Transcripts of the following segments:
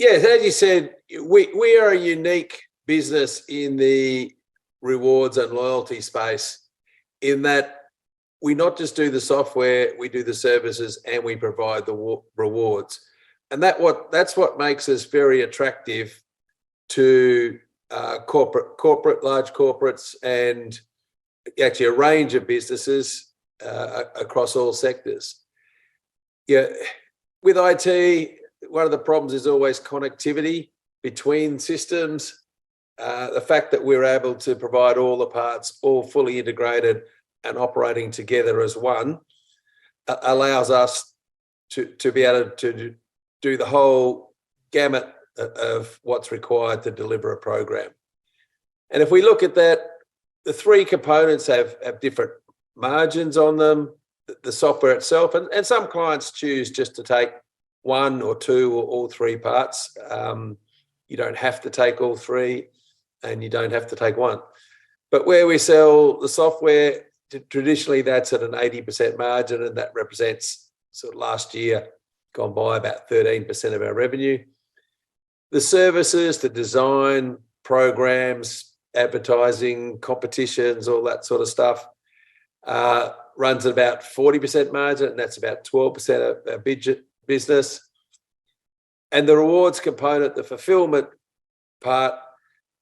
Yes, as you said, we are a unique business in the rewards and loyalty space in that we not just do the software, we do the services and we provide the rewards. And that's what makes us very attractive to large corporates, and actually a range of businesses across all sectors. Yeah, with IT, one of the problems is always connectivity between systems. The fact that we're able to provide all the parts, all fully integrated and operating together as one, allows us to be able to do the whole gamut of what's required to deliver a program. And if we look at that, the three components have different margins on them, the software itself, and some clients choose just to take one or two or all three parts. You don't have to take all three and you don't have to take one. But where we sell the software, traditionally that's at an 80% margin, and that represents sort of last year gone by about 13% of our revenue. The services, the design, programs, advertising, competitions, all that sort of stuff, runs at about 40% margin, and that's about 12% of our business. And the rewards component, the fulfillment part,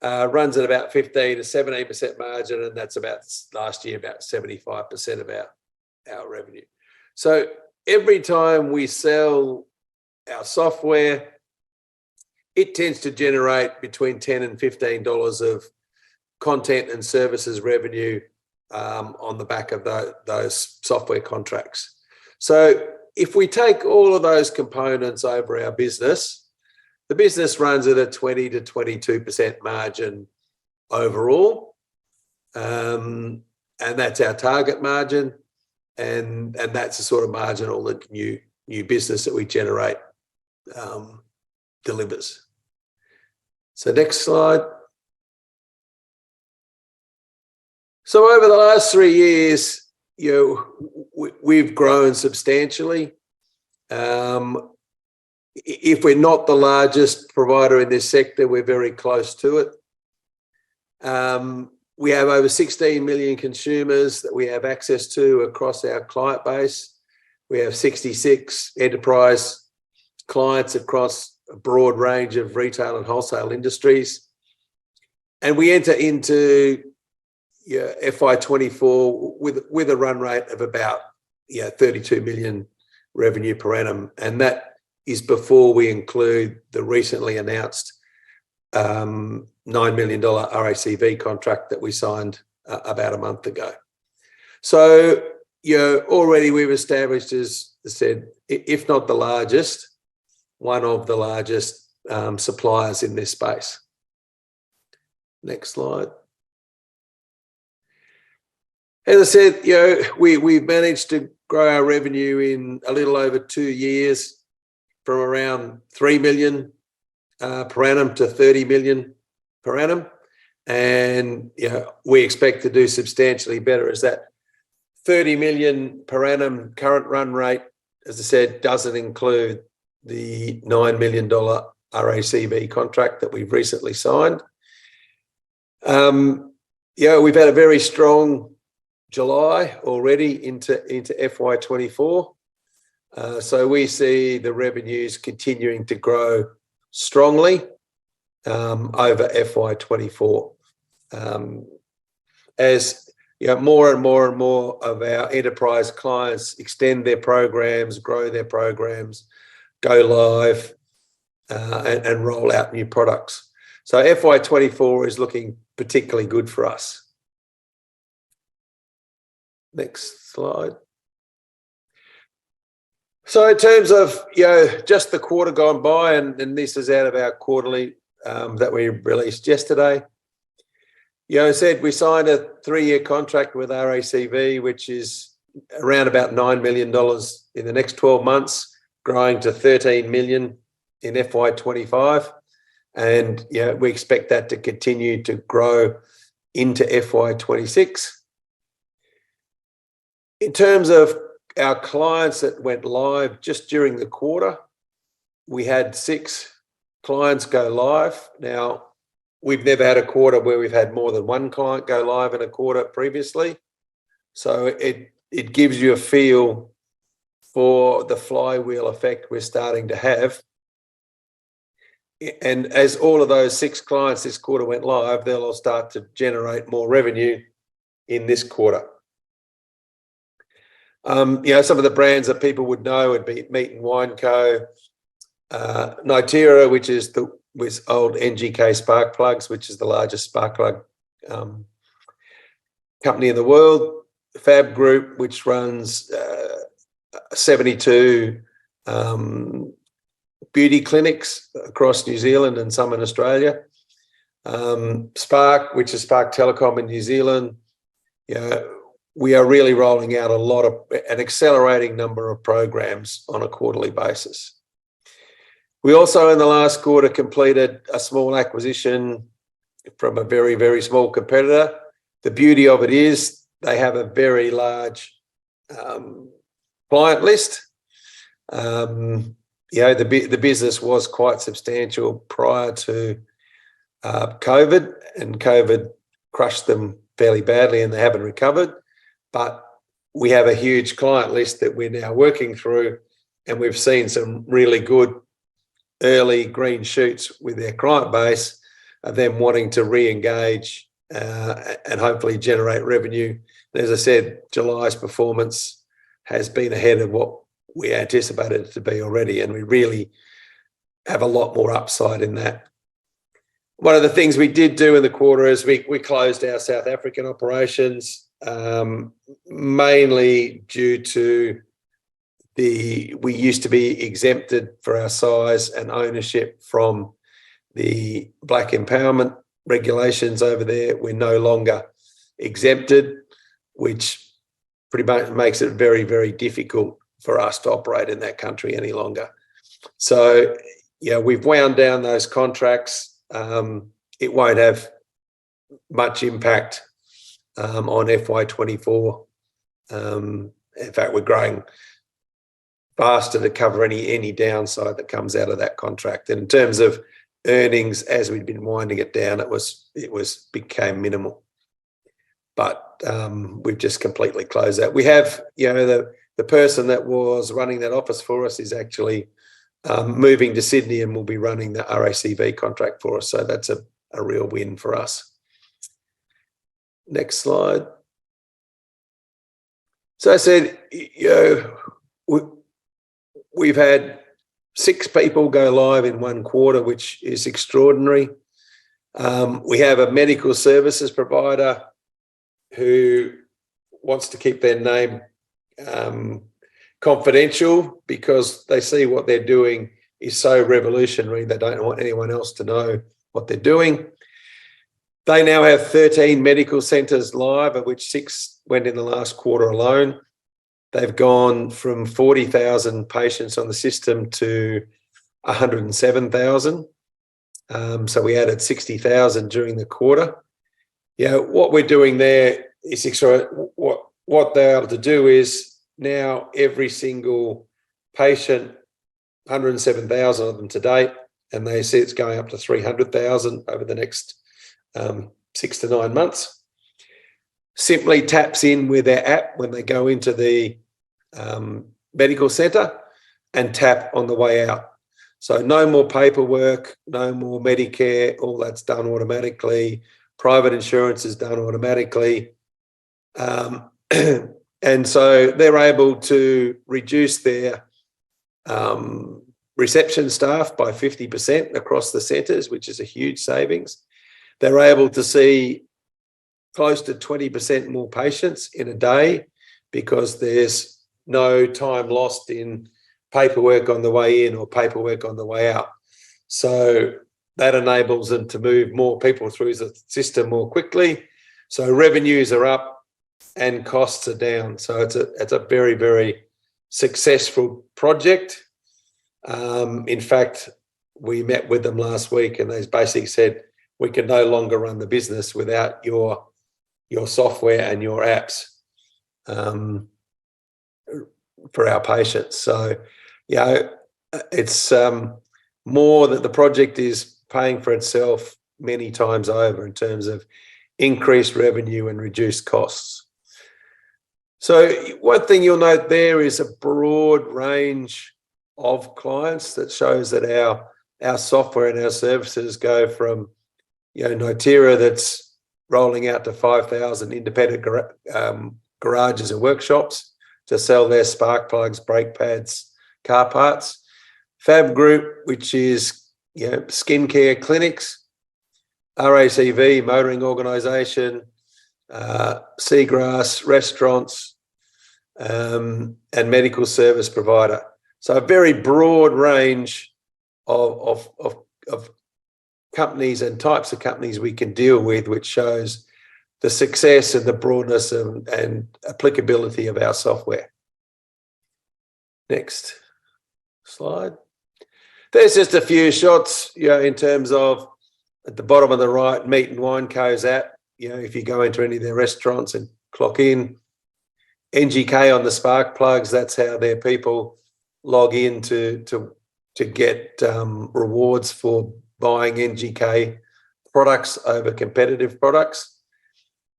runs at about 15 to 17% margin, and that's about last year about 75% of our revenue. So every time we sell our software, it tends to generate between $10 and $15 of content and services revenue on the back of those software contracts. So if we take all of those components over our business, the business runs at a 20 to 22% margin overall, and that's our target margin, and that's the sort of margin all the new business that we generate delivers. So next slide. So over the last 3 years, we've grown substantially. If we're not the largest provider in this sector, we're very close to it. We have over 16 million consumers that we have access to across our client base. We have 66 enterprise clients across a broad range of retail and wholesale industries. And we enter into FY24 with a run rate of about 32 million revenue per annum. And that is before we include the recently announced $9 million RACV contract that we signed about a month ago. So, already we've established, as I said, if not the largest, one of the largest suppliers in this space. Next slide. As I said, we've managed to grow our revenue in a little over 2 years from around 3 million per annum to 30 million per annum. And we expect to do substantially better, as that 30 million per annum current run rate, as I said, doesn't include the $9 million RACV contract that we've recently signed. We've had a very strong July already into FY24. So we see the revenues continuing to grow strongly over FY24. As more and more and more of our enterprise clients extend their programs, grow their programs, go live, and roll out new products. So FY24 is looking particularly good for us. Next slide. So in terms of just the quarter gone by, and this is out of our quarterly that we released yesterday. I said we signed a 3-year contract with RACV, which is around about $9 million in the next 12 months, growing to 13 million in FY25. And we expect that to continue to grow into FY26. In terms of our clients that went live just during the quarter, we had 6 clients go live. Now, we've never had a quarter where we've had more than one client go live in a quarter previously. So it gives you a feel for the flywheel effect we're starting to have. And as all of those 6 clients this quarter went live, they'll all start to generate more revenue in this quarter. Some of the brands that people would know would be Meat and Wine Co, Nitera, which is with old NGK spark plugs, which is the largest spark plug company in the world. Fab Group, which runs 72 beauty clinics across New Zealand and some in Australia. Spark, which is Spark Telecom in New Zealand. We are really rolling out an accelerating number of programs on a quarterly basis. We also, in the last quarter, completed a small acquisition from a very, very small competitor. The beauty of it is they have a very large client list. The business was quite substantial prior to COVID, and COVID crushed them fairly badly and they haven't recovered. But we have a huge client list that we're now working through, and we've seen some really good early green shoots with their client base of them wanting to re-engage and hopefully generate revenue. And as I said, July's performance has been ahead of what we anticipated it to be already, and we really have a lot more upside in that. One of the things we did do in the quarter is we closed our South African operations, mainly due to we used to be exempted for our size and ownership from the Black empowerment regulations over there. We're no longer exempted, which pretty much makes it very, very difficult for us to operate in that country any longer. So, we've wound down those contracts. It won't have much impact on FY24. In fact, we're growing faster to cover any downside that comes out of that contract. And in terms of earnings, as we've been winding it down, it became minimal. But we've just completely closed that. We have, the person that was running that office for us is actually moving to Sydney and will be running the RACV contract for us. So that's a real win for us. Next slide. So I said, we've had 6 people go live in one quarter, which is extraordinary. We have a medical services provider who wants to keep their name confidential because they see what they're doing is so revolutionary they don't want anyone else to know what they're doing. They now have 13 medical centres live, of which 6 went in the last quarter alone. They've gone from 40,000 patients on the system to 107,000. So we added 60,000 during the quarter. What we're doing there is what they're able to do is now every single patient, 107,000 of them to date, and they see it's going up to 300,000 over the next 6 to 9 months, simply taps in with their app when they go into the medical centre and tap on the way out. So no more paperwork, no more Medicare, all that's done automatically. Private insurance is done automatically. And so they're able to reduce their reception staff by 50% across the centres, which is a huge savings. They're able to see close to 20% more patients in a day because there's no time lost in paperwork on the way in or paperwork on the way out. So that enables them to move more people through the system more quickly. So revenues are up and costs are down. So it's a very, very successful project. In fact, we met with them last week and they basically said, we can no longer run the business without your software and your apps for our patients. So, it's more that the project is paying for itself many times over in terms of increased revenue and reduced costs. So one thing you'll note there is a broad range of clients that shows that our software and our services go from, Notera that's rolling out to 5,000 independent garages and workshops to sell their spark plugs, brake pads, car parts. Fab Group, which is skincare clinics, RACV, motoring organisation, Seagrass, restaurants, and medical service provider. So a very broad range of companies and types of companies we can deal with, which shows the success and the broadness and applicability of our software. Next slide. There's just a few shots, in terms of at the bottom of the right, Meat and Wine Co's app. If you go into any of their restaurants and clock in, NGK on the spark plugs, that's how their people log in to get rewards for buying NGK products over competitive products.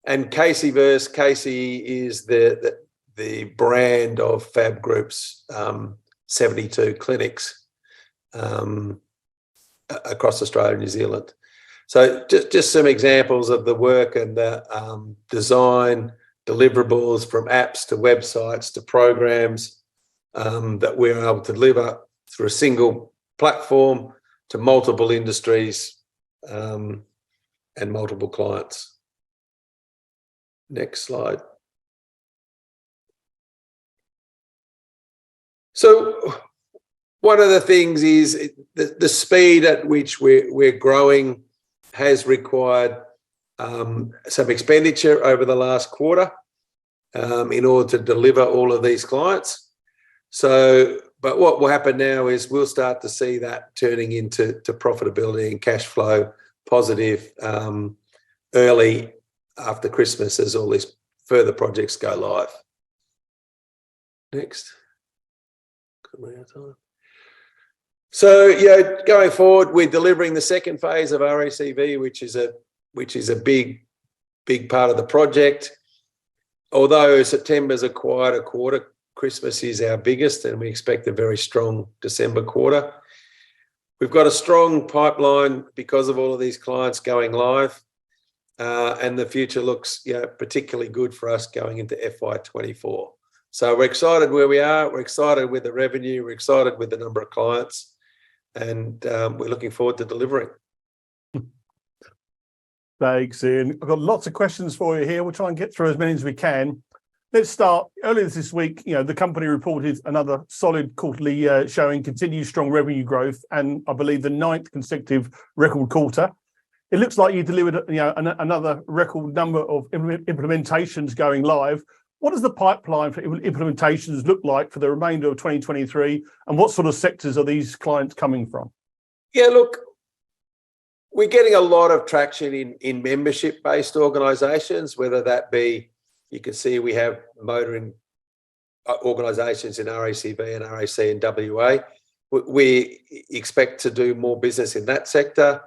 And Caseyverse, Casey is the brand of Fab Group's 72 clinics across Australia and New Zealand. So just some examples of the work and the design deliverables, from apps to websites to programs that we're able to deliver through a single platform to multiple industries and multiple clients. Next slide. So one of the things is the speed at which we're growing has required some expenditure over the last quarter in order to deliver all of these clients. But what will happen now is we'll start to see that turning into profitability and cash flow positive early after Christmas as all these further projects go live. Next. So going forward, we're delivering the second phase of RACV, which is a big part of the project. Although September's a quieter quarter, Christmas is our biggest, and we expect a very strong December quarter. We've got a strong pipeline because of all of these clients going live, and the future looks particularly good for us going into FY24. So we're excited where we are. We're excited with the revenue. We're excited with the number of clients, and we're looking forward to delivering. Thanks, Ian. I've got lots of questions for you here. We'll try and get through as many as we can. Let's start. Earlier this week, the company reported another solid quarterly showing continued strong revenue growth, and I believe the 9th consecutive record quarter. It looks like you delivered another record number of implementations going live. What does the pipeline for implementations look like for the remainder of 2023, and what sort of sectors are these clients coming from? Yeah, look, we're getting a lot of traction in membership-based organisations, whether that be, you can see we have motoring organisations in RACV and RAC and WA. We expect to do more business in that sector,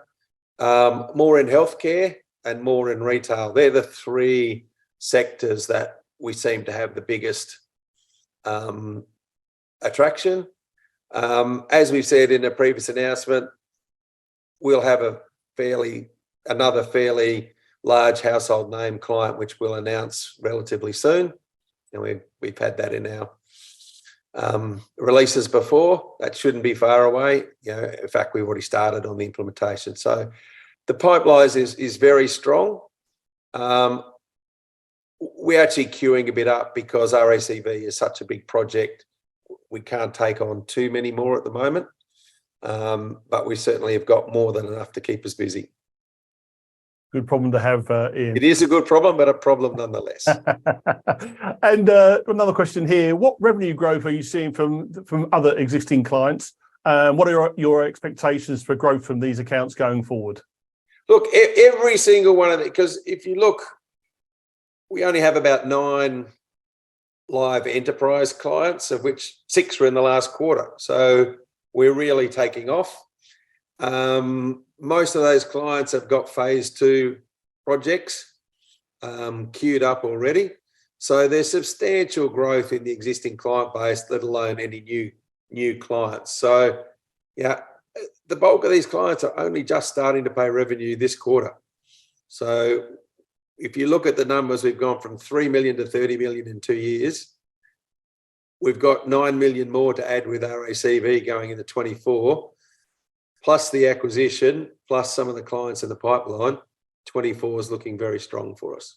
more in healthcare and more in retail. They're the three sectors that we seem to have the biggest attraction. As we said in a previous announcement, we'll have another fairly large household name client, which we'll announce relatively soon. And we've had that in our releases before. That shouldn't be far away. In fact, we've already started on the implementation. So the pipeline is very strong. We're actually queuing a bit up because RACV is such a big project. We can't take on too many more at the moment, but we certainly have got more than enough to keep us busy. Good problem to have, Ian. It is a good problem, but a problem nonetheless. And another question here. What revenue growth are you seeing from other existing clients? What are your expectations for growth from these accounts going forward? Look, every single one of them, because if you look, we only have about 9 live enterprise clients, of which 6 were in the last quarter. So we're really taking off. Most of those clients have got phase 2 projects queued up already. So there's substantial growth in the existing client base, let alone any new clients. So yeah, the bulk of these clients are only just starting to pay revenue this quarter. So if you look at the numbers, we've gone from 3 million to 30 million in 2 years. We've got 9 million more to add with RACV going into 24, plus the acquisition, plus some of the clients in the pipeline. 24 is looking very strong for us.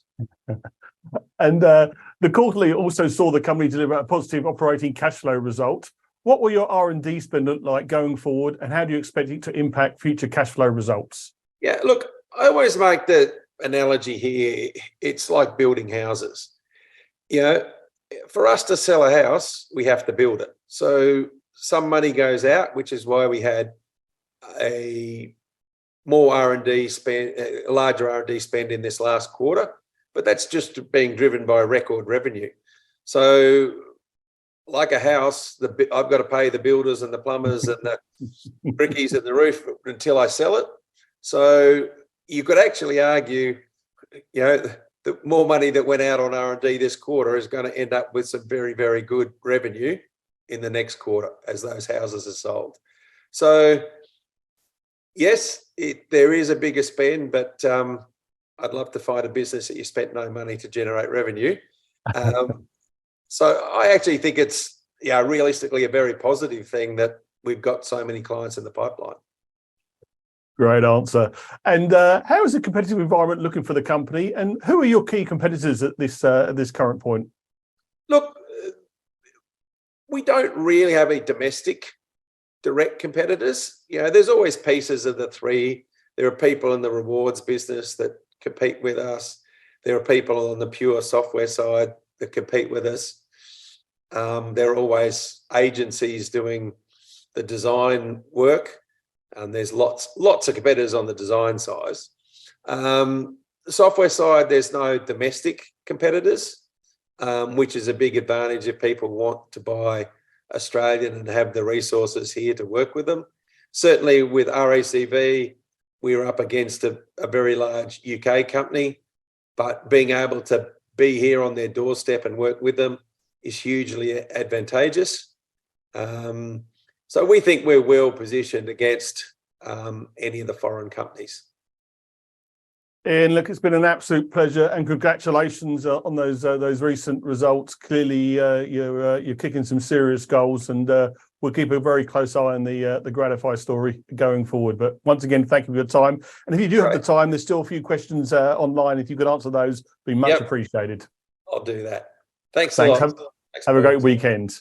And the quarterly also saw the company deliver a positive operating cash flow result. What will your R&D spend look like going forward, and how do you expect it to impact future cash flow results? Yeah, look, I always make the analogy here. It's like building houses. You know, for us to sell a house, we have to build it. So some money goes out, which is why we had a more R&D spend, a larger R&D spend in this last quarter. But that's just being driven by record revenue. So like a house, I've got to pay the builders and the plumbers and the brickies and the roof until I sell it. So you could actually argue, you know, the more money that went out on R&D this quarter is going to end up with some very, very good revenue in the next quarter as those houses are sold. So yes, there is a bigger spend, but I'd love to find a business that you spent no money to generate revenue. So I actually think it's, realistically a very positive thing that we've got so many clients in the pipeline. Great answer. And how is the competitive environment looking for the company? And who are your key competitors at this current point? Look, we don't really have any domestic direct competitors. You know, there's always pieces of the three. There are people in the rewards business that compete with us. There are people on the pure software side that compete with us. There are always agencies doing the design work, and there's lots of competitors on the design side. The software side, there's no domestic competitors, which is a big advantage if people want to buy Australian and have the resources here to work with them. Certainly with RACV, we're up against a very large UK company, but being able to be here on their doorstep and work with them is hugely advantageous. So we think we're well positioned against any of the foreign companies. Iain, look, it's been an absolute pleasure, and congratulations on those recent results. Clearly, you're kicking some serious goals, and we'll keep a very close eye on the Gratifii story going forward. But once again, thank you for your time. And if you do have the time, there's still a few questions online. If you could answer those, be much appreciated. I'll do that. Thanks a lot. Have a great weekend.